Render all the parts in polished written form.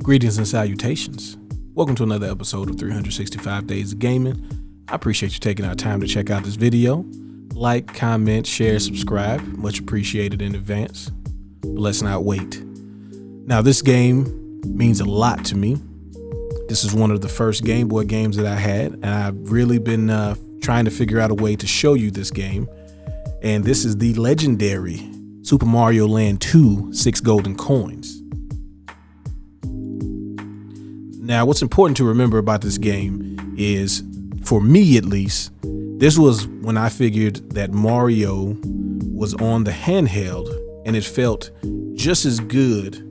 Greetings and salutations. Welcome to another episode of 365 Days of Gaming. I appreciate you taking our time to check out this video. Like, comment, share, subscribe. Much appreciated in advance. But let's not wait. Now, this game means a lot to me. This is one of the first Gameboy games that I had, and I've really been trying to figure out a way to show you this game. And this is the legendary Super Mario Land 2 6 Golden Coins. Now, what's important to remember about this game is, for me at least, this was when I figured that Mario was on the handheld and it felt just as good,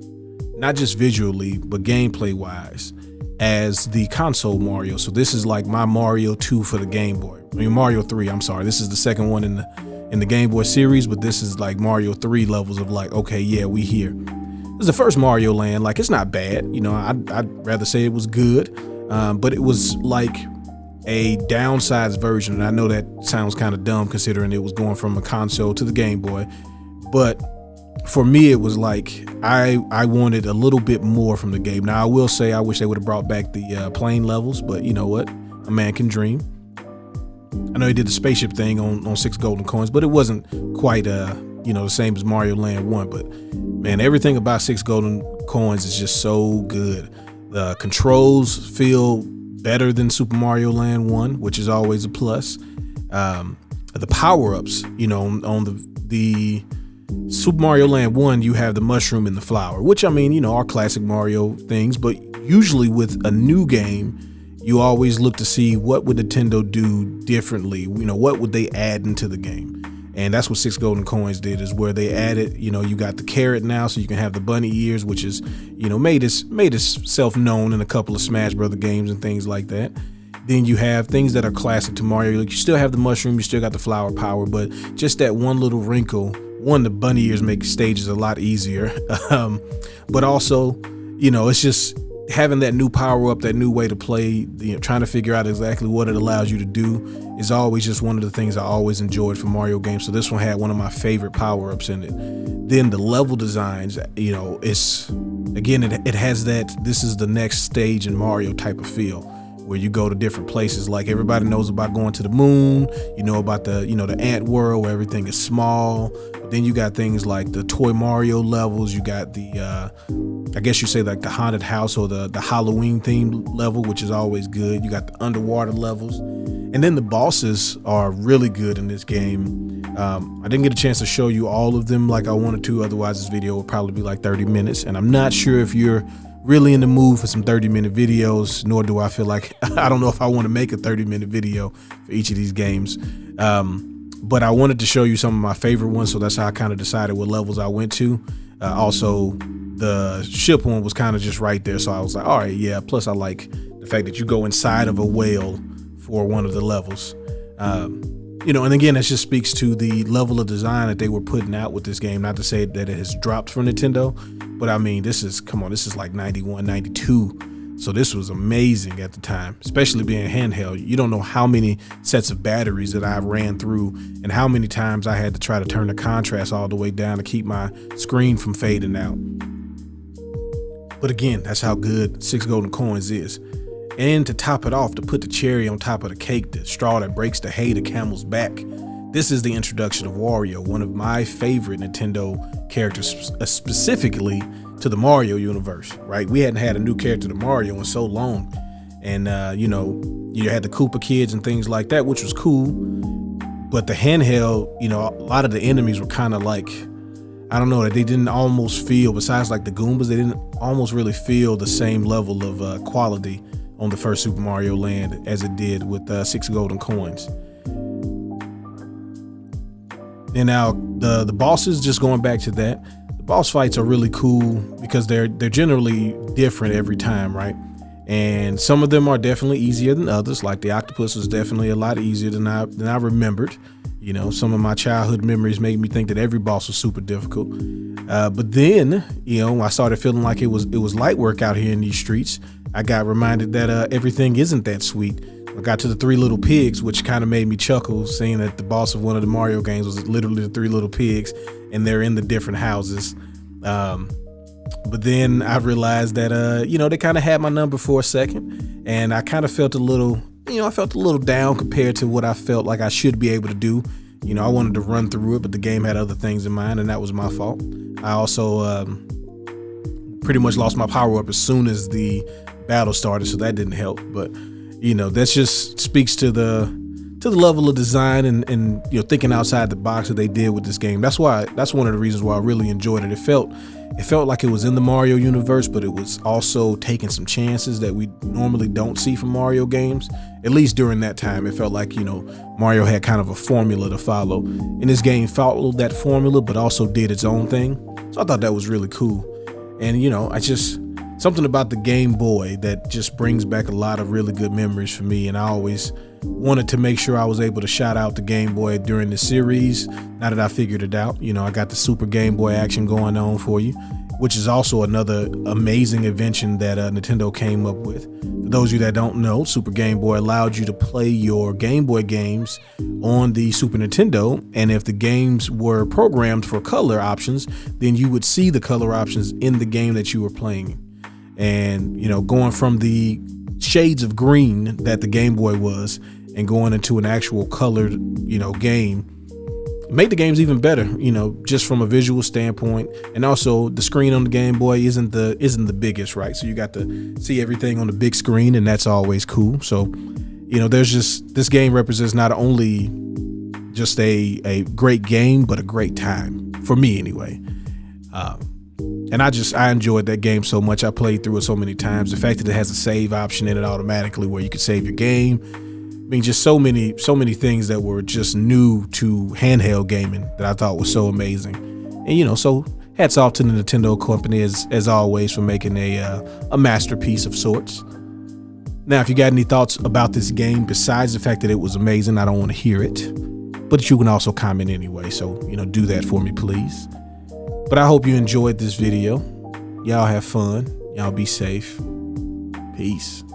not just visually, but gameplay wise, as the console Mario. So this is like my Mario 2 for the Game Boy. I mean, Mario 3, I'm sorry. This is the second one in the Game Boy series, but this is like Mario 3 levels of like, okay, yeah, we here. This is the first Mario Land. Like, it's not bad. You know, I'd rather say it was good, but it was like a downsized version. And I know that sounds kind of dumb considering it was going from a console to the Game Boy. But for me, it was like I wanted a little bit more from the game. Now, I will say I wish they would have brought back the plane levels, but you know what? A man can dream. I know he did the spaceship thing on 6 Golden Coins, but it wasn't quite you know, the same as Mario Land 1. But man, everything about 6 Golden Coins is just so good. The controls feel better than Super Mario Land 1, which is always a plus. The power-ups, you know, on the Super Mario Land 1, you have the mushroom and the flower, which, I mean, you know, are classic Mario things, but usually with a new game, you always look to see what would Nintendo do differently. You know, what would they add into the game? And that's what 6 Golden Coins did, is where they added, you know, you got the carrot now, so you can have the bunny ears, which is, you know, made itself known in a couple of Smash Brother games and things like that. Then you have things that are classic to Mario. Like, you still have the mushroom, you still got the flower power, but just that one little wrinkle. One, the bunny ears make stages a lot easier. But also, you know, it's just having that new power up, that new way to play, you know, trying to figure out exactly what it allows you to do is always just one of the things I always enjoyed from Mario games. So this one had one of my favorite power ups in it. Then the level designs, you know, it's, again, it has that this is the next stage in Mario type of feel, where you go to different places. Like, everybody knows about going to the moon, you know about the, you know, the ant world where everything is small. But then you got things like the Toy Mario levels. You got the, I guess you say like the haunted house or the Halloween themed level, which is always good. You got the underwater levels. And then the bosses are really good in this game. I didn't get a chance to show you all of them like I wanted to. Otherwise, this video would probably be like 30 minutes. And I'm not sure if you're really in the mood for some 30-minute videos, nor do I feel like, I don't know if I want to make a 30-minute video for each of these games. But I wanted to show you some of my favorite ones, so that's how I kind of decided what levels I went to. Also, the ship one was kind of just right there, so I was like, all right, yeah. Plus, I like the fact that you go inside of a whale for one of the levels. You know, and again, that just speaks to the level of design that they were putting out with this game. Not to say that it has dropped from Nintendo, but I mean, this is, come on, this is like 91, 92. So this was amazing at the time, especially being handheld. You don't know how many sets of batteries that I ran through and how many times I had to try to turn the contrast all the way down to keep my screen from fading out. But again, that's how good 6 Golden Coins is. And to top it off, to put the cherry on top of the cake, the straw that breaks the hay, the camel's back, this is the introduction of Wario, one of my favorite Nintendo characters, specifically to the Mario universe, right? We hadn't had a new character to Mario in so long. And, you know, you had the Koopa kids and things like that, which was cool. But the handheld, you know, a lot of the enemies were kind of like, I don't know, that they didn't almost feel, besides like the Goombas, they didn't almost really feel the same level of quality on the first Super Mario Land as it did with 6 Golden Coins. And now the bosses, just going back to that, the boss fights are really cool because they're generally different every time, right? And some of them are definitely easier than others. Like the octopus was definitely a lot easier than I remembered. You know, some of my childhood memories made me think that every boss was super difficult. But then, you know, I started feeling like it was light work out here in these streets. I got reminded that everything isn't that sweet. I got to the 3 little pigs, which kind of made me chuckle, seeing that the boss of one of the Mario games was literally the 3 little pigs, and they're in the different houses. But then I realized that, they kind of had my number for a second, and I kind of felt a little, I felt a little down compared to what I felt like I should be able to do. I wanted to run through it, but the game had other things in mind, and that was my fault. I also pretty much lost my power up as soon as the battle started, so that didn't help. But that just speaks to the level of design and thinking outside the box that they did with this game. That's one of the reasons why I really enjoyed it. It felt like it was in the Mario universe, but it was also taking some chances that we normally don't see from Mario games. At least during that time, it felt like Mario had kind of a formula to follow, and this game followed that formula but also did its own thing. So I thought that was really cool. And something about the Game Boy that just brings back a lot of really good memories for me, and I always wanted to make sure I was able to shout out the Game Boy during the series. Now that I figured it out, I got the Super Game Boy action going on for you, which is also another amazing invention that Nintendo came up with. For those of you that don't know, Super Game Boy allowed you to play your Game Boy games on the Super Nintendo, and if the games were programmed for color options, then you would see the color options in the game that you were playing. And going from the shades of green that the Game Boy was and going into an actual colored game made the games even better, just from a visual standpoint. And also the screen on the Game Boy isn't the biggest, right? So you got to see everything on the big screen, and that's always cool. So this game represents not only just a great game, but a great time for me anyway. And I enjoyed that game so much. I played through it so many times. The fact that it has a save option in it automatically where you can save your game. I mean, just so many things that were just new to handheld gaming that I thought was so amazing. And so hats off to the Nintendo company as always for making a masterpiece of sorts. Now, if you got any thoughts about this game besides the fact that it was amazing, I don't want to hear it. But you can also comment anyway, so do that for me, please. But I hope you enjoyed this video. Y'all have fun. Y'all be safe. Peace.